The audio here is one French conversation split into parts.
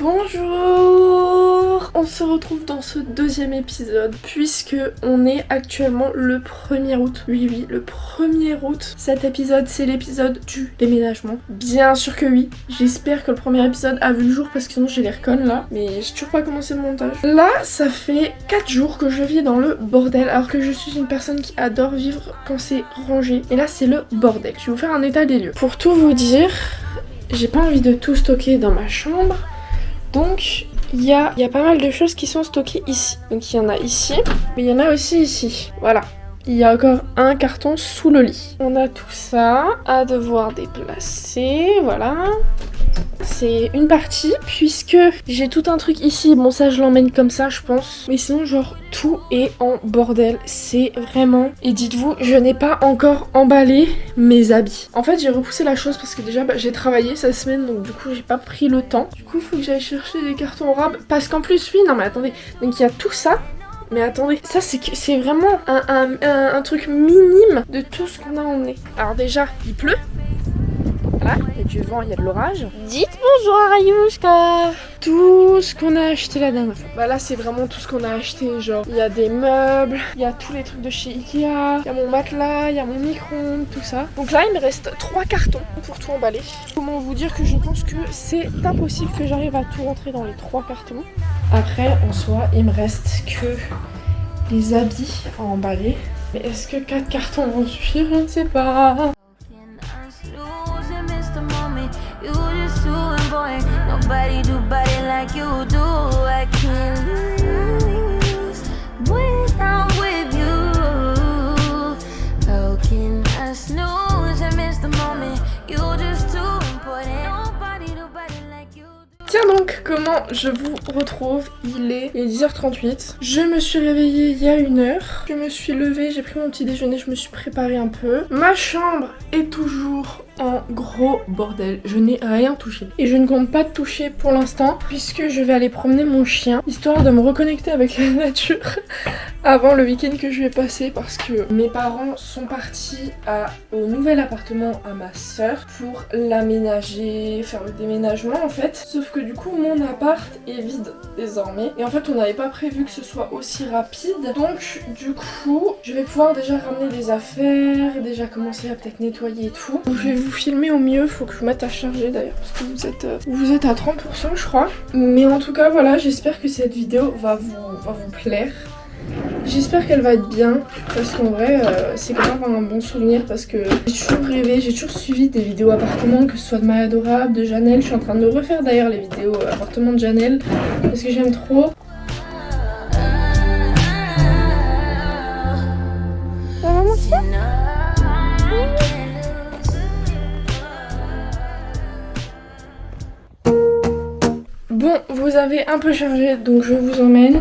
Bonjour! On se retrouve dans ce deuxième épisode puisque on est actuellement le 1er août. Oui, le 1er août. Cet épisode, c'est l'épisode du déménagement. Bien sûr que oui. J'espère que le premier épisode a vu le jour parce que sinon j'ai les reconnes là. Mais j'ai toujours pas commencé le montage. Là, ça fait 4 jours que je vis dans le bordel alors que je suis une personne qui adore vivre quand c'est rangé. Et là, c'est le bordel. Je vais vous faire un état des lieux. Pour tout vous dire, j'ai pas envie de tout stocker dans ma chambre. Donc il y a pas mal de choses qui sont stockées ici. Donc il y en a ici, mais il y en a aussi ici. Voilà. Il y a encore un carton sous le lit. On a tout ça à devoir déplacer. Voilà. C'est une partie puisque j'ai tout un truc ici. Bon, ça je l'emmène comme ça, je pense. Mais sinon, genre, tout est en bordel. C'est vraiment... Et dites-vous, je n'ai pas encore emballé mes habits. En fait, j'ai repoussé la chose parce que déjà, j'ai travaillé cette semaine. Donc du coup, j'ai pas pris le temps. Du coup, il faut que j'aille chercher des cartons rab. Parce qu'en plus, oui, non mais attendez. Donc il y a tout ça. Mais attendez, ça c'est vraiment un truc minime de tout ce qu'on a emmené. Alors déjà, il pleut. Voilà, il y a du vent, il y a de l'orage. Dites bonjour à Rayouchka. Tout ce qu'on a acheté la dernière fois. Bah là c'est vraiment tout ce qu'on a acheté. Genre il y a des meubles, il y a tous les trucs de chez Ikea, il y a mon matelas, il y a mon micro-ondes, tout ça. Donc là il me reste 3 cartons pour tout emballer. Comment vous dire que je pense que c'est impossible que j'arrive à tout rentrer dans les 3 cartons. Après en soi il me reste que les habits à emballer. Mais est-ce que 4 cartons vont suffire? Je ne sais pas. Nobody do body like you do. I can't lose when I'm with you. How can I snooze and miss the moment? You're just too important. Nobody do body like you do. Tiens donc, comment je vous retrouve? Il est 10h38. Je me suis réveillée il y a 1 heure. Je me suis levée, j'ai pris mon petit déjeuner, je me suis préparée un peu. Ma chambre est toujours en gros bordel. Je n'ai rien touché. Et je ne compte pas toucher pour l'instant puisque je vais aller promener mon chien histoire de me reconnecter avec la nature avant le week-end que je vais passer parce que mes parents sont partis au nouvel appartement à ma soeur pour l'aménager, faire le déménagement en fait. Sauf que du coup mon appart est vide désormais et en fait on n'avait pas prévu que ce soit aussi rapide. Donc du coup je vais pouvoir déjà ramener des affaires, déjà commencer à peut-être nettoyer et tout. Donc, je vais vous filmer au mieux, faut que je mette à charger d'ailleurs parce que vous êtes à 30% je crois. Mais en tout cas voilà, j'espère que cette vidéo va vous plaire. J'espère qu'elle va être bien parce qu'en vrai c'est quand même un bon souvenir parce que j'ai toujours rêvé, j'ai toujours suivi des vidéos appartements, que ce soit de Maya Adorable, de Janelle. Je suis en train de refaire d'ailleurs les vidéos appartements de Janelle parce que j'aime trop. Ça va mon chien ? Bon, vous avez un peu chargé donc je vous emmène.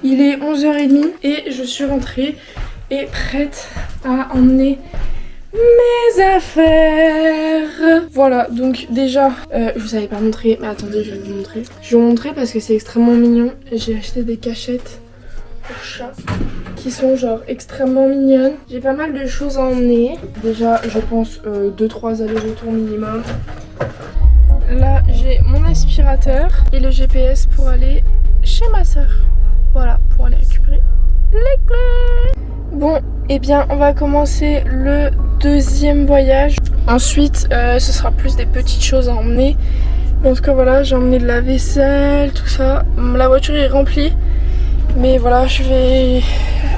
Il est 11h30 et je suis rentrée et prête à emmener mes affaires. Voilà, donc déjà, je vous avais pas montré, mais attendez, je vais vous montrer. Je vais vous montrer parce que c'est extrêmement mignon. J'ai acheté des cachettes pour chat qui sont genre extrêmement mignonnes. J'ai pas mal de choses à emmener. Déjà, je pense 2-3 allers-retours minimum. Là, j'ai mon aspirateur et le GPS pour aller chez ma soeur. Voilà, pour aller récupérer les clés. Bon, et bien on va commencer le deuxième voyage. Ensuite, ce sera plus des petites choses à emmener. En tout cas, voilà, j'ai emmené de la vaisselle, tout ça. La voiture est remplie. Mais voilà, je vais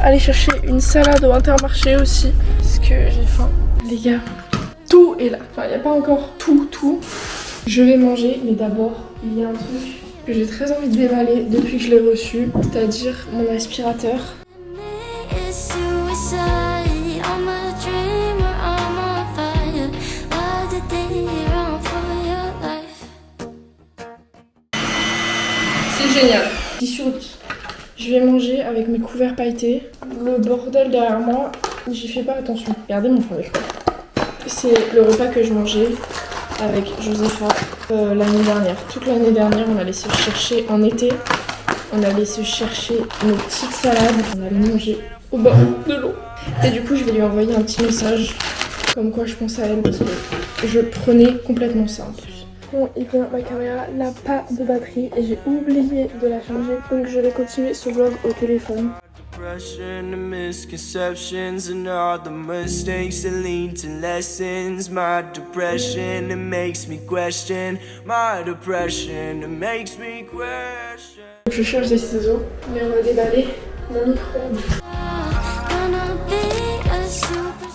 aller chercher une salade au Intermarché aussi. Parce que j'ai faim. Les gars, tout est là. Enfin, il n'y a pas encore tout. Je vais manger, mais d'abord, il y a un truc que j'ai très envie de déballer depuis que je l'ai reçu, c'est-à-dire mon aspirateur. C'est génial. 10 sur 10. Je vais manger avec mes couverts pailletés. Le bordel derrière moi, j'y fais pas attention. Regardez mon fond d'écran. C'est le repas que je mangeais avec Josepha l'année dernière. Toute l'année dernière, on allait se chercher en été. On allait se chercher nos petites salades. On allait manger au bord de l'eau. Et du coup, je vais lui envoyer un petit message comme quoi je pense à elle parce que je prenais complètement ça en plus. son est bien, ma caméra n'a pas de batterie et j'ai oublié de la charger. Donc je vais continuer ce vlog au téléphone. Depression, the misconceptions and all the mistakes that lead to lessons. My depression, it makes me question. My depression, it makes me question. Je cherche des ciseaux, mais on va déballer mon micro.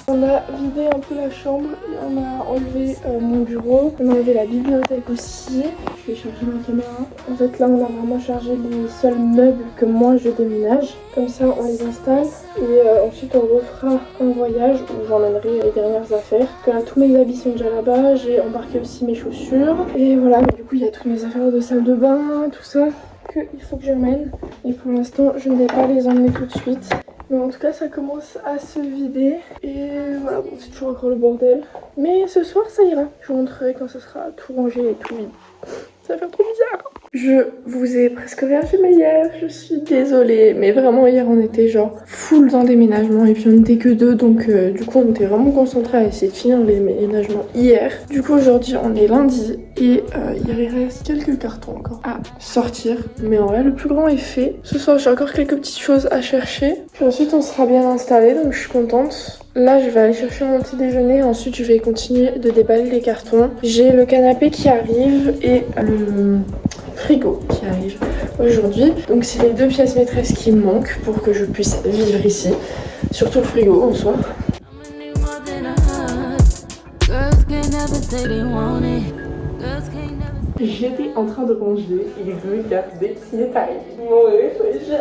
On a vidé un peu la chambre et on a enlevé mon bureau, on a enlevé la bibliothèque aussi. Je vais charger ma caméra. En fait là on a vraiment chargé les seuls meubles que moi je déménage. Comme ça on les installe et ensuite on refera un voyage où j'emmènerai les dernières affaires. Que là tous mes habits sont déjà là-bas, j'ai embarqué aussi mes chaussures. Et voilà, mais du coup il y a toutes mes affaires de salle de bain, tout ça qu'il faut que j'emmène. Et pour l'instant je ne vais pas les emmener tout de suite. Mais en tout cas ça commence à se vider et voilà, bon c'est toujours encore le bordel. Mais ce soir ça ira, je vous montrerai quand ça sera tout rangé et tout vide. Ça va faire trop bizarre. Je vous ai presque rien filmé hier, je suis désolée. Mais vraiment hier on était genre full dans le déménagement et puis on était que deux. Donc du coup on était vraiment concentrés à essayer de finir le déménagement hier. Du coup aujourd'hui on est lundi et il reste quelques cartons encore à sortir. Mais en vrai le plus grand est fait. Ce soir j'ai encore quelques petites choses à chercher. Puis ensuite on sera bien installé donc je suis contente. Là je vais aller chercher mon petit déjeuner, ensuite je vais continuer de déballer les cartons. J'ai le canapé qui arrive et le frigo qui arrive aujourd'hui. Donc c'est les deux pièces maîtresses qui me manquent pour que je puisse vivre ici. Surtout le frigo en soi. J'étais en train de ranger et regardez qui est arrivé. Mon réfléchir.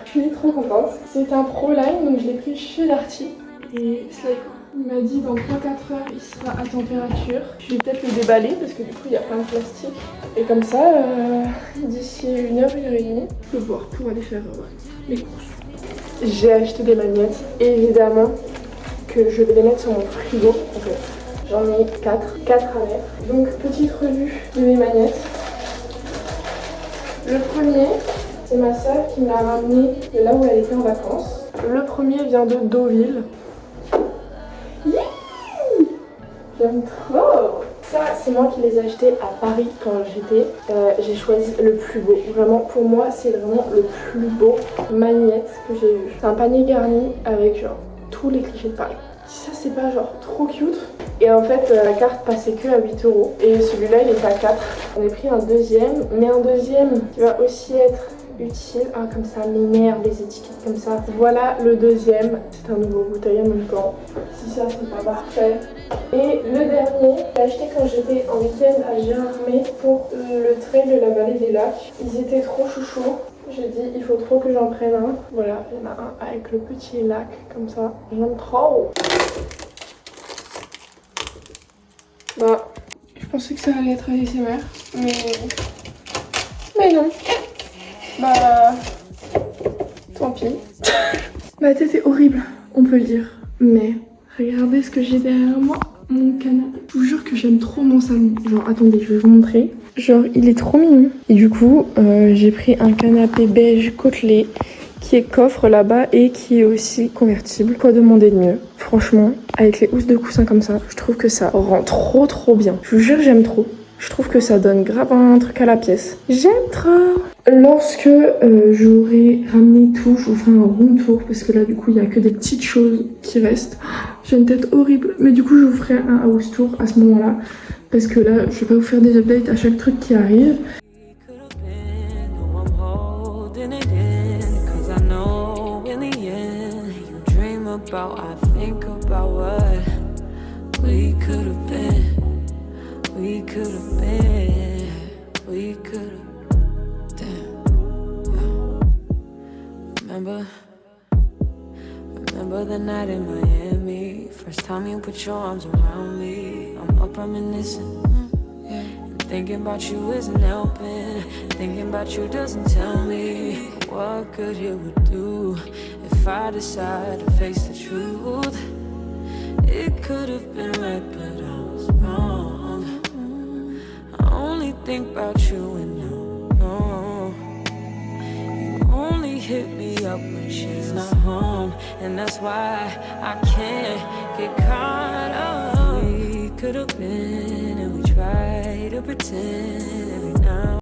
Je suis trop contente. C'est un ProLine, donc je l'ai pris chez Darty. Et il m'a dit dans 3-4 heures il sera à température. Je vais peut-être le déballer parce que du coup il y a plein de plastique. Et comme ça, d'ici 1h, 1h30, je vais pouvoir aller faire les courses. J'ai acheté des magnettes, évidemment que je vais les mettre sur mon frigo. Donc, j'en ai 4 à mettre. Donc petite revue de mes magnettes. Le premier, c'est ma soeur qui me l'a ramené de là où elle était en vacances. Le premier vient de Deauville. J'aime trop. Ça, c'est moi qui les ai achetés à Paris quand j'étais. J'ai choisi le plus beau. Vraiment, pour moi, c'est vraiment le plus beau magnette que j'ai eu. C'est un panier garni avec genre tous les clichés de Paris. Ça, c'est pas genre trop cute. Et en fait, la carte passait que à 8 €. Et celui-là, il est à 4. On a pris un deuxième, mais un deuxième qui va aussi être utile. Ah, comme ça m'énerve les étiquettes comme ça. Voilà le deuxième. C'est un nouveau bouteille en même temps. Si ça, c'est pas parfait. Et le dernier, j'ai acheté quand j'étais en week-end à Gérardmer pour le trail de la vallée des lacs. Ils étaient trop chouchous. J'ai dit, il faut trop que j'en prenne un. Voilà, il y en a un avec le petit lac comme ça. J'aime trop. Bah, je pensais que ça allait être ASMR, mais non. Bah, tant pis. Ma tête est horrible, on peut le dire. Mais regardez ce que j'ai derrière moi, mon canapé. Je vous jure que j'aime trop mon salon. Genre, attendez, je vais vous montrer. Genre, il est trop mignon. Et du coup, j'ai pris un canapé beige côtelé qui est coffre là-bas et qui est aussi convertible. Quoi demander de mieux? Franchement, avec les housses de coussin comme ça, je trouve que ça rend trop bien. Je vous jure, j'aime trop. Je trouve que ça donne grave un truc à la pièce. J'aime trop. Lorsque j'aurai ramené tout, je vous ferai un room tour parce que là du coup il n'y a que des petites choses qui restent. J'ai une tête horrible, mais du coup je vous ferai un house tour à ce moment-là parce que là je vais pas vous faire des updates à chaque truc qui arrive. Remember the night in Miami, first time you put your arms around me. I'm up reminiscing, and thinking about you isn't helping. Thinking about you doesn't tell me what good it would do if I decide to face the truth. It could have been right, but I was wrong. I only think about you and no. You only hit me up when she's not home, and that's why I can't get caught up. We could have been, and we tried. try to pretend every now